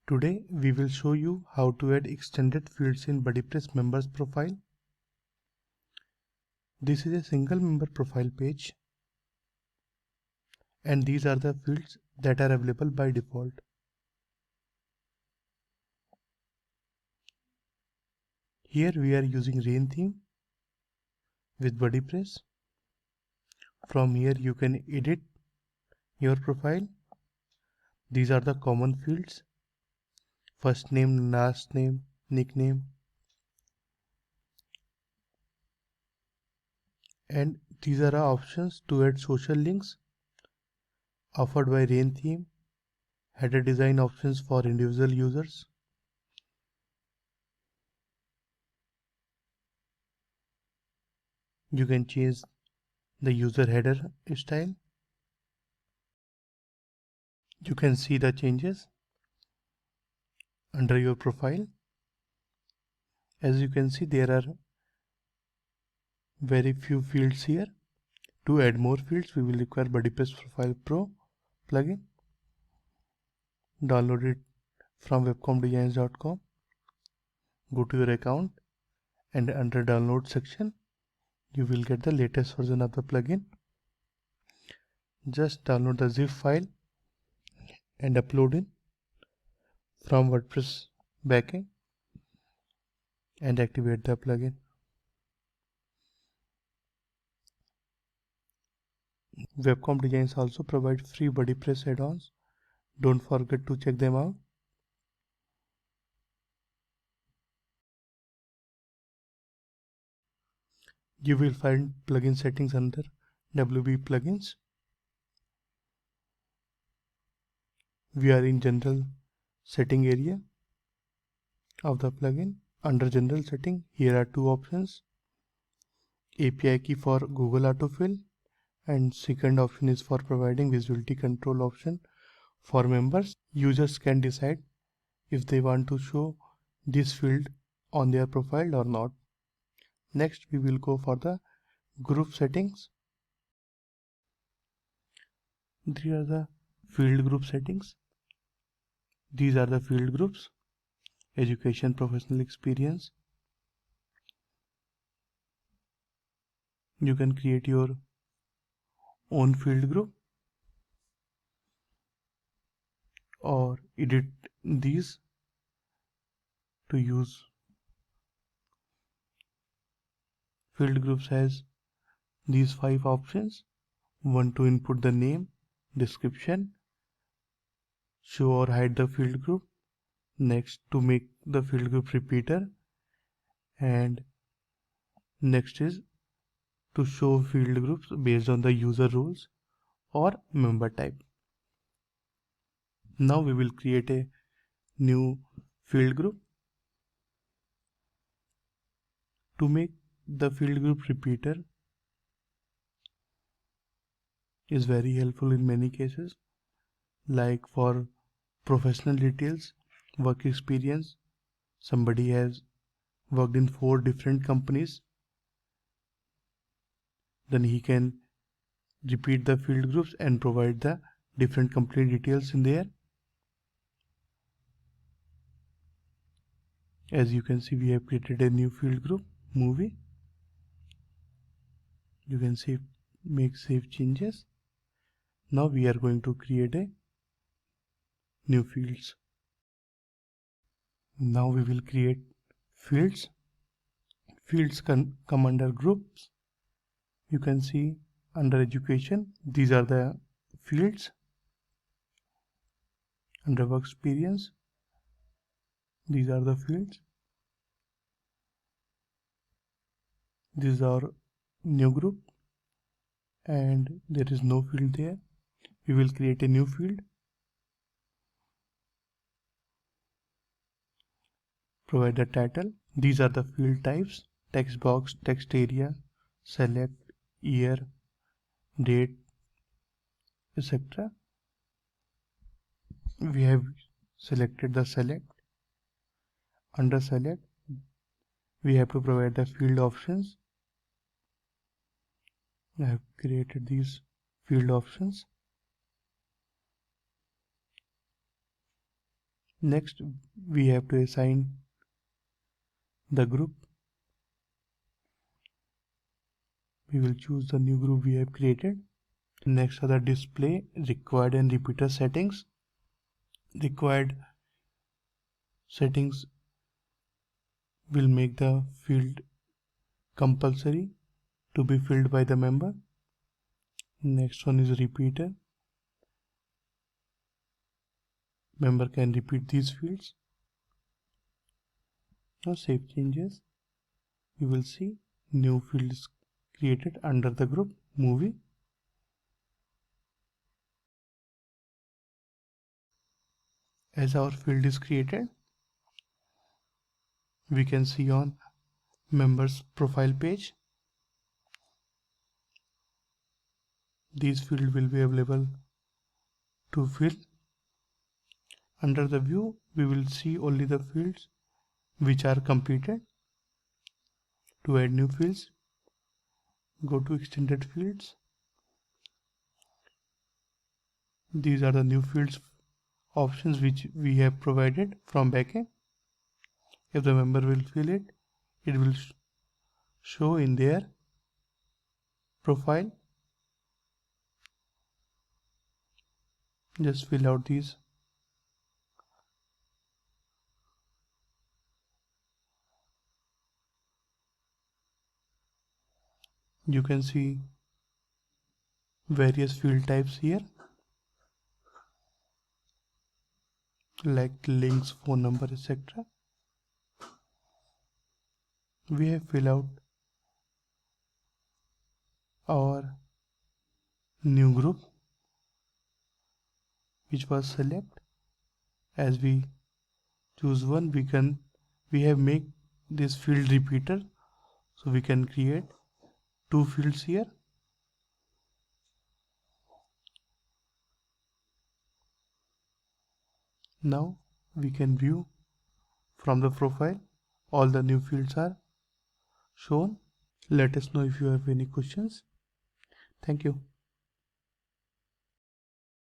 Today we will show you how to add extended fields in BuddyPress members profile. This is a single member profile page and these are the fields that are available by default. Here we are using Rain theme with BuddyPress. From here you can edit your profile. These are the common fields: first name, last name, nickname, and these are our options to add social links offered by Rain theme, header design options for individual users. You can change the user header style. You can see the changes under your profile. As you can see, there are very few fields here. To add more fields, we will require BuddyPress Profile Pro plugin. Download it from webcomdesigns.com. Go to your account and under download section, you will get the latest version of the plugin. Just download the zip file and upload it from WordPress backend and activate the plugin. Webcom Designs also provide free BuddyPress add-ons. Don't forget to check them out. You will find plugin settings under WP plugins. We are in general setting area of the plugin. Under general setting, here are two options: API key for Google autofill, and second option is for providing visibility control option for members. Users can decide if they want to show this field on their profile or not. Next, we will go for the group settings. These are the field group settings. These are the field groups: education, professional experience. You can create your own field group or edit these to use. Field groups has these 5 options: 1 to input the name, description, show or hide the field group, next to make the field group repeater, and next is to show field groups based on the user roles or member type. Now we will create a new field group. To make the field group repeater is very helpful in many cases, like for professional details, work experience. Somebody has worked in 4 different companies, then he can repeat the field groups and provide the different company details in there. As you can see, we have created a new field group, movie. You can save changes. Now we are going to create a new fields. Now we will create fields. Fields can come under groups. You can see under education, these are the fields. Under work experience, these are the fields. This is our new group and there is no field there. We will create a new field. Provide the title. These are the field types: text box, text area, select, year, date, etc. We have selected the select. Under select, we have to provide the field options. I have created these field options. Next, we have to assign the group. We will choose the new group we have created. Next are the display, required and repeater settings. Required settings will make the field compulsory to be filled by the member. Next one is repeater. Member can repeat these fields. Now save changes. You will see new fields created under the group movie. As our field is created, we can see on members profile page. These fields will be available to fill. Under the view, we will see only the fields which are completed. To add new fields, go to extended fields. These are the new fields options which we have provided from backend. If the member will fill it, it will show in their profile. Just fill out these. You can see various field types here, like links, phone number, etc. We have filled out our new group which was select. As we choose one, we have make this field repeater, so we can create two fields here. Now we can view from the profile. All the new fields are shown. Let us know if you have any questions. Thank you.